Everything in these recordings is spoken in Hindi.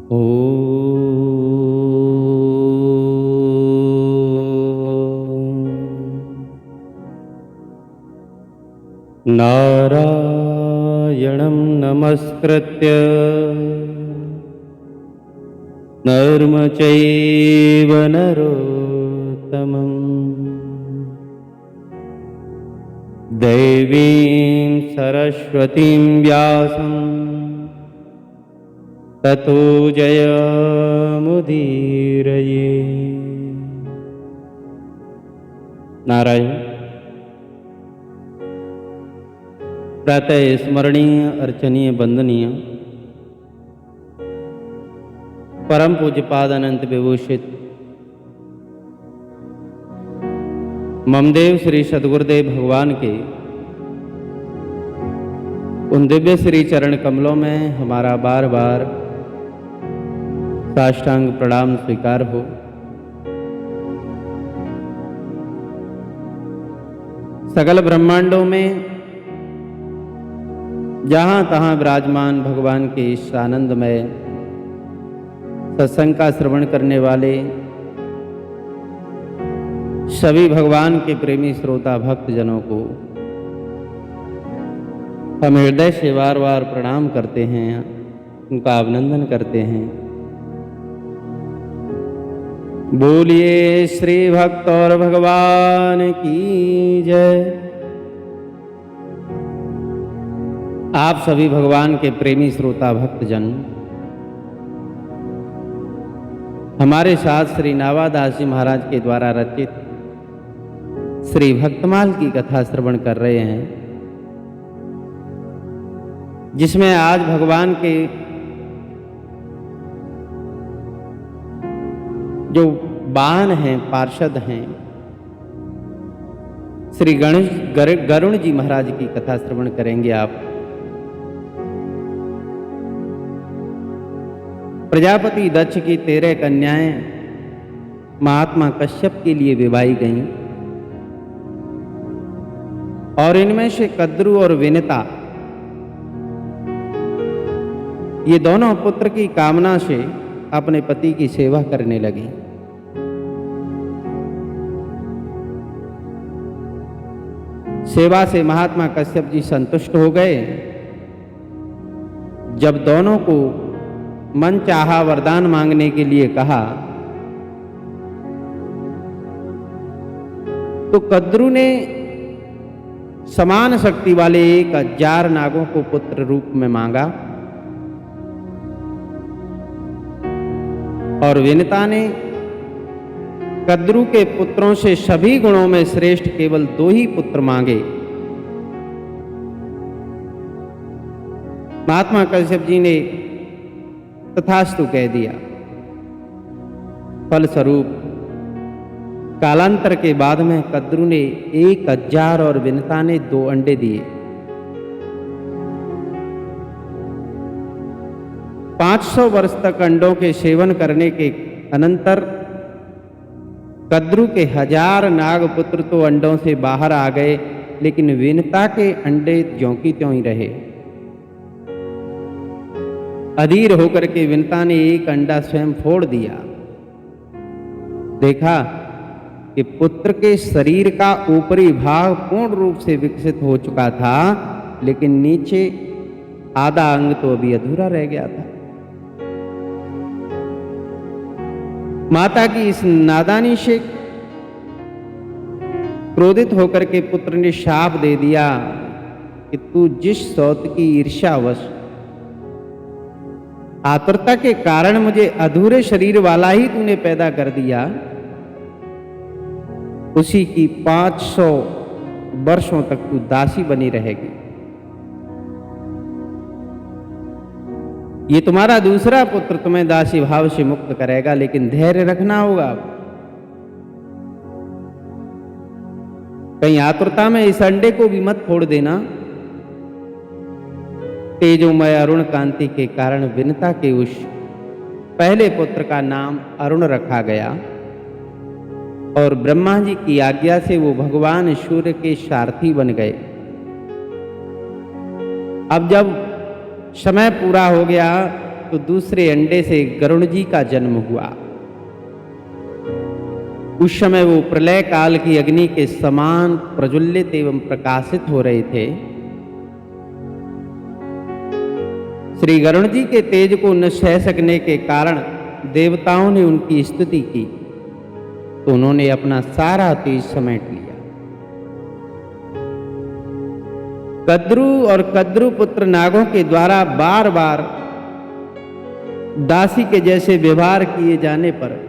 ॐ नारायणं नमस्कृत्य नरं चैव नरोत्तमं देवीं सरस्वतीं व्यासं ततो जयमुदीरये। नारायण। प्रातः स्मरणीय, अर्चनीय, वंदनीय परम पूज्यपाद अनंत विभूषित ममदेव श्री सद्गुरुदेव भगवान के उन दिव्य श्री चरण कमलों में हमारा बार बार साष्टांग प्रणाम स्वीकार हो। सकल ब्रह्मांडों में जहां तहां विराजमान भगवान के इस आनंदमय सत्संग का श्रवण करने वाले सभी भगवान के प्रेमी श्रोता भक्त जनों को हम हृदय से बार बार प्रणाम करते हैं, उनका अभिनंदन करते हैं। बोलिए श्री भक्त और भगवान की जय। आप सभी भगवान के प्रेमी श्रोता भक्त जन हमारे साथ श्री नावादास जी महाराज के द्वारा रचित श्री भक्तमाल की कथा श्रवण कर रहे हैं, जिसमें आज भगवान के जो वाहन हैं, पार्षद हैं, श्री गरुण जी महाराज की कथा श्रवण करेंगे आप। प्रजापति दक्ष की 13 कन्याएं महात्मा कश्यप के लिए विवाही गईं और इनमें से कद्रु और विनिता ये दोनों पुत्र की कामना से अपने पति की सेवा करने लगी। सेवा से महात्मा कश्यप जी संतुष्ट हो गए। जब दोनों को मन चाहा वरदान मांगने के लिए कहा तो कद्रु ने समान शक्ति वाले 1000 नागों को पुत्र रूप में मांगा और विनिता ने कद्रु के पुत्रों से सभी गुणों में श्रेष्ठ केवल 2 ही पुत्र मांगे। महात्मा कश्यप जी ने तथास्तु कह दिया। फलस्वरूप कालांतर के बाद में कद्रु ने 1000 और विनिता ने 2 अंडे दिए। 500 वर्ष तक अंडों के सेवन करने के अनंतर कद्रु के 1000 नागपुत्र तो अंडों से बाहर आ गए, लेकिन विनिता के अंडे ज्यों की त्यों ही रहे। अधीर होकर के विनिता ने 1 अंडा स्वयं फोड़ दिया। देखा कि पुत्र के शरीर का ऊपरी भाग पूर्ण रूप से विकसित हो चुका था, लेकिन नीचे आधा अंग तो अभी अधूरा रह गया था। माता की इस नादानी से क्रोधित होकर के पुत्र ने शाप दे दिया कि तू जिस सौत की ईर्ष्यावश आतुरता के कारण मुझे अधूरे शरीर वाला ही तूने पैदा कर दिया, उसी की 500 वर्षों तक तू दासी बनी रहेगी। ये तुम्हारा दूसरा पुत्र तुम्हें दासी भाव से मुक्त करेगा, लेकिन धैर्य रखना होगा। कहीं आतुरता में इस अंडे को भी मत फोड़ देना। तेजोमय अरुण कांति के कारण विनिता के उस पहले पुत्र का नाम अरुण रखा गया और ब्रह्मा जी की आज्ञा से वो भगवान सूर्य के सारथी बन गए। अब जब समय पूरा हो गया तो दूसरे अंडे से गरुण जी का जन्म हुआ। उस समय वो प्रलय काल की अग्नि के समान प्रज्वलित एवं प्रकाशित हो रहे थे। श्री गरुण जी के तेज को न सह सकने के कारण देवताओं ने उनकी स्तुति की, तो उन्होंने अपना सारा तेज समेट लिया। कद्रु और कद्रु पुत्र नागों के द्वारा बार बार दासी के जैसे व्यवहार किए जाने पर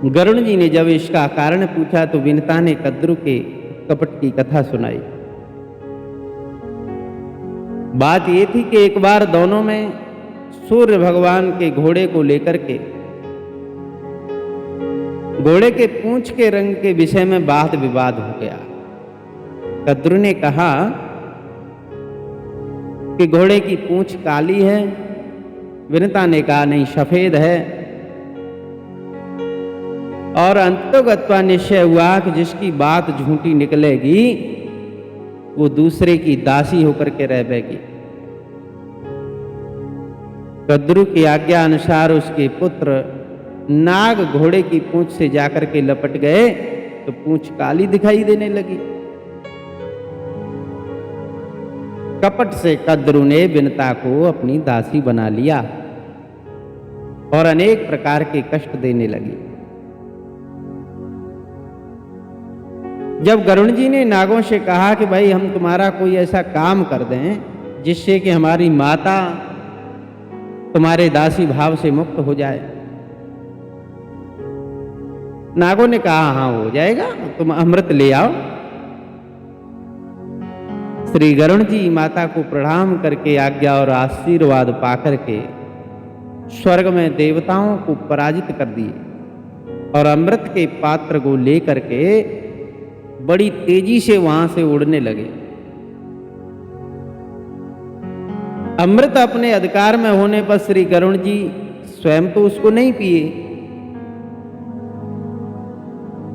गरुण जी ने जब इसका कारण पूछा तो विनता ने कद्रु के कपट की कथा सुनाई। बात ये थी कि एक बार दोनों में सूर्य भगवान के घोड़े को लेकर के घोड़े के पूंछ के रंग के विषय में वाद विवाद हो गया। कद्रु ने कहा कि घोड़े की पूंछ काली है, विनता ने कहा नहीं सफेद है, और अंततोगत्वा निश्चय हुआ कि जिसकी बात झूठी निकलेगी वो दूसरे की दासी होकर के रह बैगी। कद्रु की आज्ञा अनुसार उसके पुत्र नाग घोड़े की पूंछ से जाकर के लपट गए तो पूंछ काली दिखाई देने लगी। कपट से कद्रु ने विनता को अपनी दासी बना लिया और अनेक प्रकार के कष्ट देने लगी। जब गरुण जी ने नागों से कहा कि भाई हम तुम्हारा कोई ऐसा काम कर दें जिससे कि हमारी माता तुम्हारे दासी भाव से मुक्त हो जाए, नागों ने कहा हाँ हो जाएगा, तुम अमृत ले आओ। श्री गरुण जी माता को प्रणाम करके आज्ञा और आशीर्वाद पाकर के स्वर्ग में देवताओं को पराजित कर दिए और अमृत के पात्र को लेकर के बड़ी तेजी से वहां से उड़ने लगे। अमृत अपने अधिकार में होने पर श्री गरुण जी स्वयं तो उसको नहीं पिए।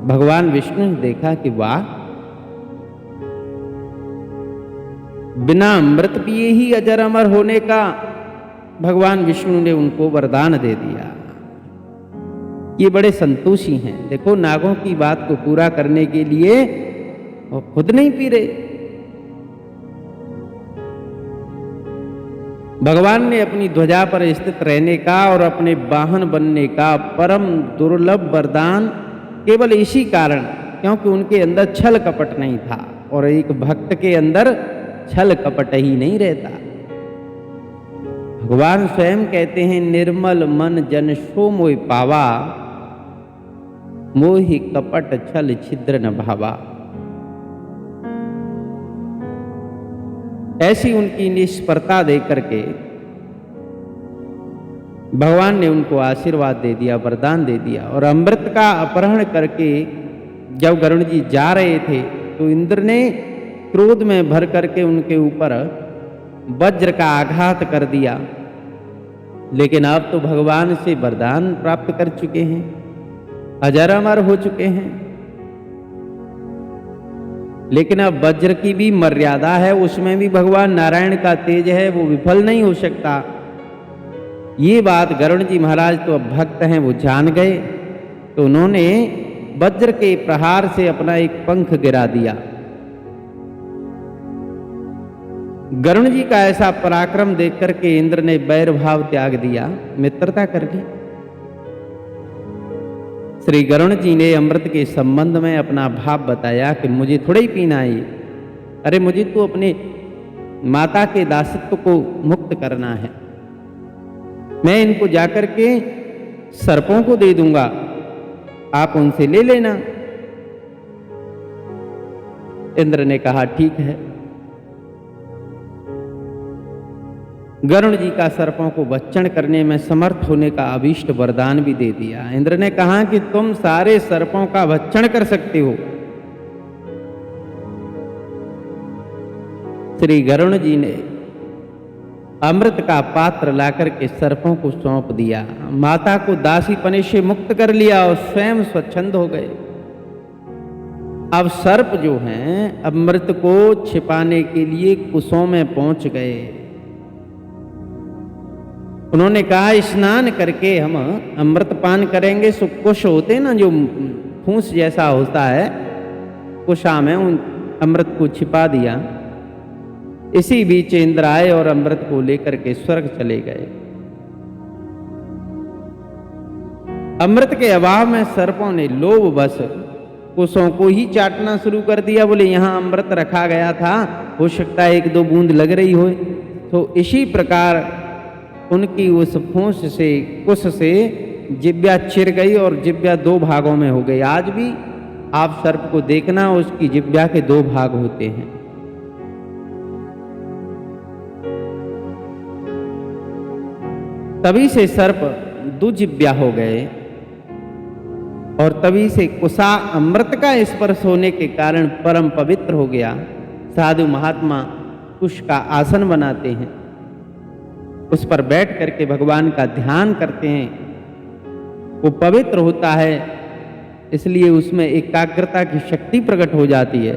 भगवान विष्णु ने देखा कि वाह, बिना अमृत पिए ही अजर अमर होने का भगवान विष्णु ने उनको वरदान दे दिया। ये बड़े संतोषी हैं। देखो नागों की बात को पूरा करने के लिए वो खुद नहीं पी रहे। भगवान ने अपनी ध्वजा पर स्थित रहने का और अपने वाहन बनने का परम दुर्लभ वरदान केवल इसी कारण, क्योंकि उनके अंदर छल कपट नहीं था, और एक भक्त के अंदर छल कपट ही नहीं रहता। भगवान स्वयं कहते हैं निर्मल मन जन सो मोहि पावा, मोहि कपट छल छिद्र न भावा। ऐसी उनकी निष्प्रता देख करके भगवान ने उनको आशीर्वाद दे दिया, वरदान दे दिया। और अमृत का अपहरण करके जब गरुण जी जा रहे थे तो इंद्र ने क्रोध में भर करके उनके ऊपर वज्र का आघात कर दिया। लेकिन अब तो भगवान से वरदान प्राप्त कर चुके हैं, अजर अमर हो चुके हैं। लेकिन अब वज्र की भी मर्यादा है, उसमें भी भगवान नारायण का तेज है, वो विफल नहीं हो सकता। ये बात गरुण जी महाराज तो अब भक्त हैं, वो जान गए, तो उन्होंने वज्र के प्रहार से अपना एक पंख गिरा दिया। गरुण जी का ऐसा पराक्रम देख करके इंद्र ने बैर भाव त्याग दिया, मित्रता कर ली। श्री गरुण जी ने अमृत के संबंध में अपना भाव बताया कि मुझे थोड़ा ही पीना है, अरे मुझे तो अपने माता के दासित्व को मुक्त करना है, मैं इनको जाकर के सर्पों को दे दूंगा, आप उनसे ले लेना। इंद्र ने कहा ठीक है। गरुण जी का सर्पों को भक्षण करने में समर्थ होने का अभीष्ट वरदान भी दे दिया। इंद्र ने कहा कि तुम सारे सर्पों का भक्षण कर सकते हो। श्री गरुण जी ने अमृत का पात्र लाकर के सर्पों को सौंप दिया, माता को दासीपने से मुक्त कर लिया और स्वयं स्वच्छंद हो गए। अब सर्प जो हैं अमृत को छिपाने के लिए कुसों में पहुंच गए। उन्होंने कहा स्नान करके हम अमृत पान करेंगे। सो कुश होते ना जो फूंस जैसा होता है, कुशा में उन अमृत को छिपा दिया। इसी बीच इंद्र आए और अमृत को लेकर के स्वर्ग चले गए। अमृत के अभाव में सर्पों ने लोभवश कुशों को ही चाटना शुरू कर दिया। बोले यहाँ अमृत रखा गया था, हो सकता है एक दो बूंद लग रही हो। तो इसी प्रकार उनकी उस फूंस से, कुश से जिब्या चिर गई और जिब्या दो भागों में हो गई। आज भी आप सर्प को देखना, उसकी जिब्या के दो भाग होते हैं। तभी से सर्प दुजिब्या हो गए और तभी से कुशा अमृत का स्पर्श होने के कारण परम पवित्र हो गया। साधु महात्मा कुश का आसन बनाते हैं, उस पर बैठ करके भगवान का ध्यान करते हैं। वो पवित्र होता है, इसलिए उसमें एकाग्रता की शक्ति प्रकट हो जाती है।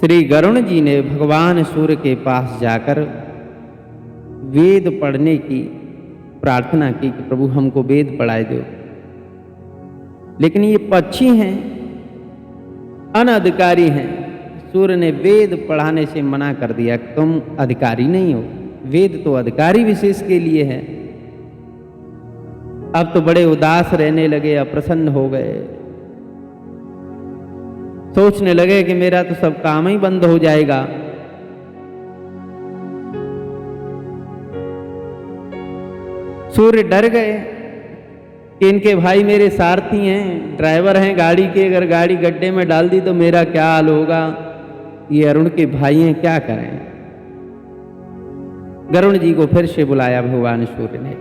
श्री गरुण जी ने भगवान सूर्य के पास जाकर वेद पढ़ने की प्रार्थना की कि प्रभु हमको वेद पढ़ाए दो। लेकिन ये पक्षी हैं, अनधिकारी हैं। सूर्य ने वेद पढ़ाने से मना कर दिया, तुम अधिकारी नहीं हो, वेद तो अधिकारी विशेष के लिए है। अब तो बड़े उदास रहने लगे, अप्रसन्न हो गए, सोचने लगे कि मेरा तो सब काम ही बंद हो जाएगा। सूर्य डर गए कि इनके भाई मेरे सारथी हैं, ड्राइवर हैं गाड़ी के, अगर गाड़ी गड्ढे में डाल दी तो मेरा क्या हाल होगा। ये अरुण के भाई हैं, क्या करें। गरुण जी को फिर से बुलाया भगवान सूर्य ने,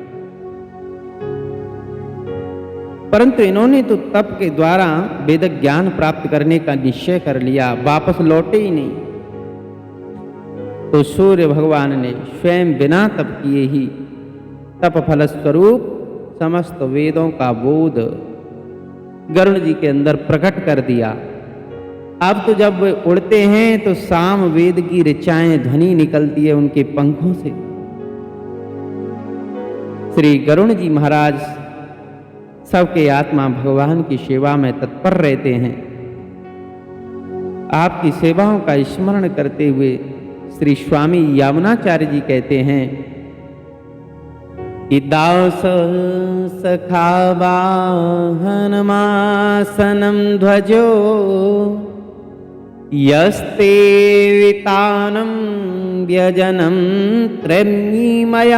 परंतु इन्होंने तो तप के द्वारा वेद ज्ञान प्राप्त करने का निश्चय कर लिया, वापस लौटे ही नहीं। तो सूर्य भगवान ने स्वयं बिना तप किए ही तप फल स्वरूप समस्त वेदों का बोध गरुण जी के अंदर प्रकट कर दिया। अब तो जब उड़ते हैं तो साम वेद की ऋचाएं ध्वनि निकलती है उनके पंखों से। श्री गरुण जी महाराज सबके आत्मा भगवान की सेवा में तत्पर रहते हैं। आपकी सेवाओं का स्मरण करते हुए श्री स्वामी यामुनाचार्य जी कहते हैं कि दास सखा वाहनमासनं ध्वजो यस्ते वितानं व्यजनं त्र्यम्यीमय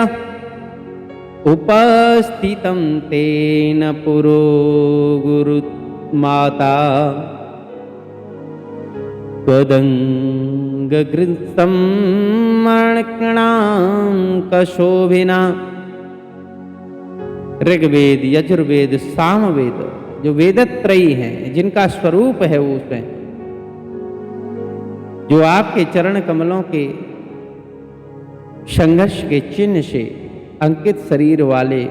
उपस्थितं तेन पुरो गुरुमाता त्वदङ्गगृत्सं मणिकणाङ्कशोभिना। ऋग्वेद, यजुर्वेद, सामवेद जो वेदत्रयी हैं, जिनका स्वरूप है वो उसमें, जो आपके चरण कमलों के संघर्ष के चिन्ह से अंकित शरीर वाले,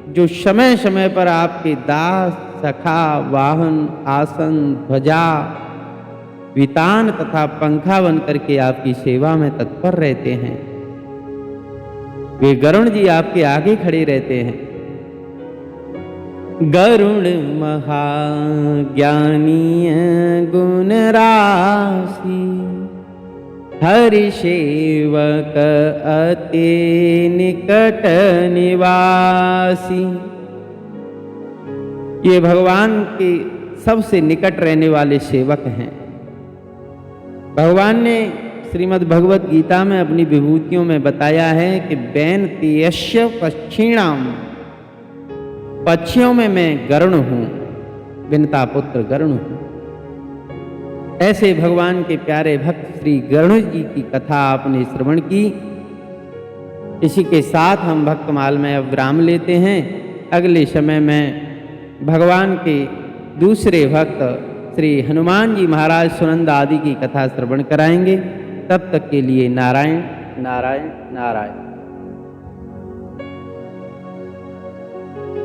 जो समय समय पर आपके दास सखा वाहन आसन ध्वजा वितान तथा पंखा बन करके आपकी सेवा में तत्पर रहते हैं, वे गरुण जी आपके आगे खड़े रहते हैं। गरुण महाज्ञानीय गुण राशि हरि सेवक अति निकट निवासी। ये भगवान के सबसे निकट रहने वाले सेवक हैं। भगवान ने श्रीमद् भगवत गीता में अपनी विभूतियों में बताया है कि बैनतीयस्य पक्षिणाम, पक्षियों में मैं गरुण हूं, विनता पुत्र गरुण हूं। ऐसे भगवान के प्यारे भक्त श्री गरुण जी की कथा आपने श्रवण की। इसी के साथ हम भक्तमाल में अब विराम लेते हैं। अगले समय में भगवान के दूसरे भक्त श्री हनुमान जी महाराज सुनंद आदि की कथा श्रवण कराएंगे। तब तक के लिए नारायण नारायण नारायण।